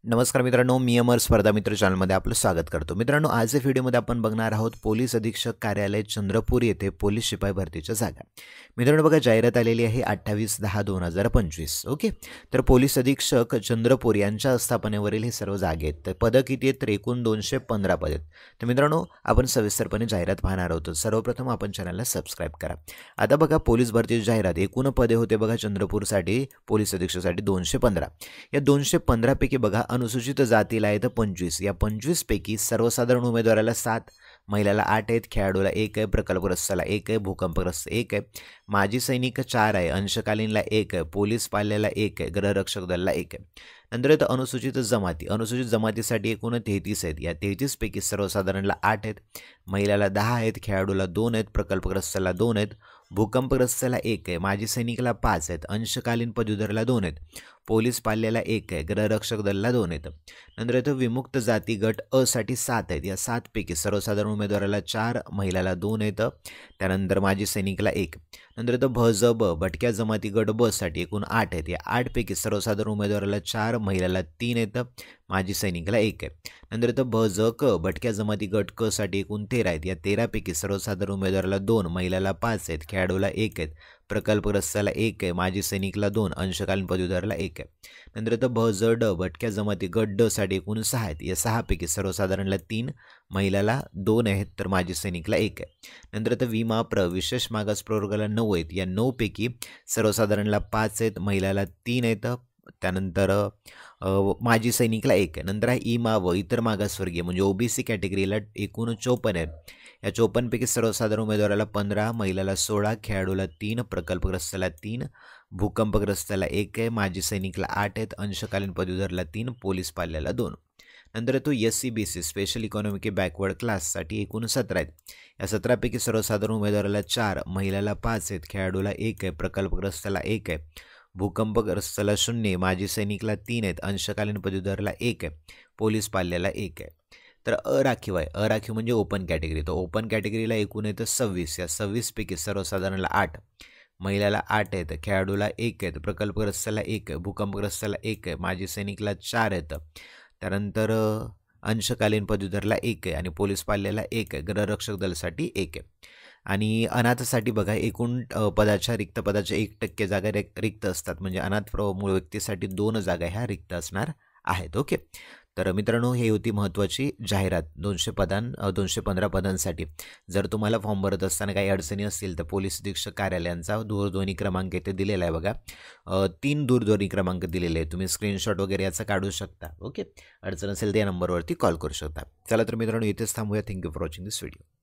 नमस्कार मित्रांनो, मी अमर स्पर्धा मित्र चॅनलमध्ये आपलं स्वागत करतो। मित्रांनो, आज या व्हिडिओमध्ये आपण बघणार आहोत पोलीस अधीक्षक कार्यालय चंद्रपूर येथे पोलीस शिपाई भरतीच्या जागा। मित्रांनो बघा, जाहिरात आलेली आहे 28/10/2025। ओके, तर पोलीस अधीक्षक चंद्रपूर यांच्या स्थापनेवरील हे सर्व जागे आहेत। तर पदं किती आहेत? तर एकूण 215 पदे आहेत। तर मित्रांनो, आपण सविस्तरपणे जाहिरात पाहणार आहोत। सर्वप्रथम आपण चॅनलला सबस्क्राईब करा। आता बघा, पोलीस भरतीची जाहिरात एकूण पदे होते बघा चंद्रपूरसाठी पोलीस अधीक्षकसाठी 215। या 215 पैकी बघा अनुसूचित जातीला आहेत 25। या 25 पैकी सर्वसाधारण उमेदवाराला 7, महिलाला 8 आहेत, खेळाडूला 1 आहे, प्रकल्पग्रस्ताला 1 आहे, भूकंपग्रस्त 1 आहे, माजी सैनिक 4 आहे, अंशकालीनला 1 आहे, पोलीस पाल्याला 1 आहे, गृहरक्षक दलाला 1 आहे। नंतर येतं अनुसूचित जमाती। अनुसूचित जमातीसाठी एकूण 33 आहेत। या 33 पैकी सर्वसाधारणला 8 आहेत, महिलाला 10 आहेत, खेळाडूला 2 आहेत, प्रकल्पग्रस्ताला 2 आहेत, भूकंपग्रस्ताला 1 आहे, माजी सैनिकाला 5 आहेत, अंशकालीन पदवीधरला 2 आहेत, पोलीस पाल्याला 1 आहे, गृहरक्षक दलाला 2 आहेत। नंतर येतं विमुक्त जाती गट अ साठी 7 आहेत। या 7 पैकी सर्वसाधारण उमेदवाराला 4, महिलाला 2 आहेत, त्यानंतर माजी सैनिकाला 1। नंतर येतं भ ज ब भटक्या जमाती गट ब साठी एकूण 8 आहेत। या 8 पैकी सर्वसाधारण उमेदवाराला 4, महिलाला 3 आहेत, माजी सैनिकाला 1 आहे। नंतर येतं भ ज क भटक्या जमाती गट क साठी एकूण 13 आहेत। या 13 पैकी सर्वसाधारण उमेदवाराला 2, महिलाला 5 आहेत, खेळाडूला 1 आहेत, प्रकल्पग्रस्ताला 1 आहे, माजी सैनिकला 2, अंशकालीन पदवीधरला 1 आहे। नंतर येतं भ ज ड भटक्या जमाती गट ड साठी एकूण 6 आहेत। या 6 पैकी सर्वसाधारणला 3, महिलाला 2 आहेत, तर माजी सैनिकला 1 आहे। नंतर येतं विमा प्र विशेष मागास प्रवर्गाला 9 आहेत। या 9 पैकी सर्वसाधारणला 5 आहेत, महिलाला 3 आहेत, त्यानंतर माजी सैनिकला 1 आहे। नंतर आहे इमा व इतर मागासवर्गीय म्हणजे ओबीसी कॅटेगरीला एकूण 54 आहेत। या 54 पैकी सर्वसाधारण उमेदवाराला 15, महिलाला 16, खेळाडूला 3, प्रकल्पग्रस्ताला 3, भूकंपग्रस्ताला 1 आहे, माजी सैनिकला 8 आहेत, अंशकालीन पदवीधरला 3, पोलीस पाल्याला 2। नंतर येतो SC/BC स्पेशल इकॉनॉमिक बॅकवर्ड क्लाससाठी एकूण 17 आहेत। या 17 पैकी सर्वसाधारण उमेदवाराला 4, महिलाला 5 आहेत, खेळाडूला 1 आहे, प्रकल्पग्रस्ताला 1 आहे, भूकंपग्रस्ताला 0, माजी सैनिकला 3 आहेत, अंशकालीन पदवीधरला 1 आहे, पोलीस पाल्याला 1 आहे। तर अराखीव आहे। अराखीव म्हणजे ओपन कॅटेगरी। तर ओपन कॅटेगरीला एकूण येतं 26। या 26 पैकी सर्वसाधारणला 8, महिलाला 8 आहेत, खेळाडूला 1 आहेत, प्रकल्पग्रस्ताला 1 आहे, भूकंपग्रस्ताला 1 आहे, माजी सैनिकला 4 आहेत, त्यानंतर अंशकालीन पदवीधरला 1 आहे आणि पोलीस पाल्याला 1 आहे, गृहरक्षक दलासाठी 1 आहे। आणि अनाथसाठी बघा एकूण पदाच्या रिक्त पदाच्या 1% जागा रिक्त असतात। म्हणजे अनाथ मूळ व्यक्तीसाठी 2 जागा ह्या रिक्त असणार आहेत। ओके, तर मित्रांनो, ही होती महत्त्वाची जाहिरात 215 पदांसाठी। जर तुम्हाला फॉर्म भरत असताना काही अडचणी असतील तर पोलीस अधीक्षक कार्यालयांचा दूरध्वनी क्रमांक इथे दिलेला आहे बघा। 3 दूरध्वनी क्रमांक दिलेले आहे, तुम्ही स्क्रीनशॉट वगैरे याचा काढू शकता। ओके, अडचण असेल तर या नंबरवरती कॉल करू शकता। चला तर मित्रांनो, इथेच थांबूया। Thank you for watching this video.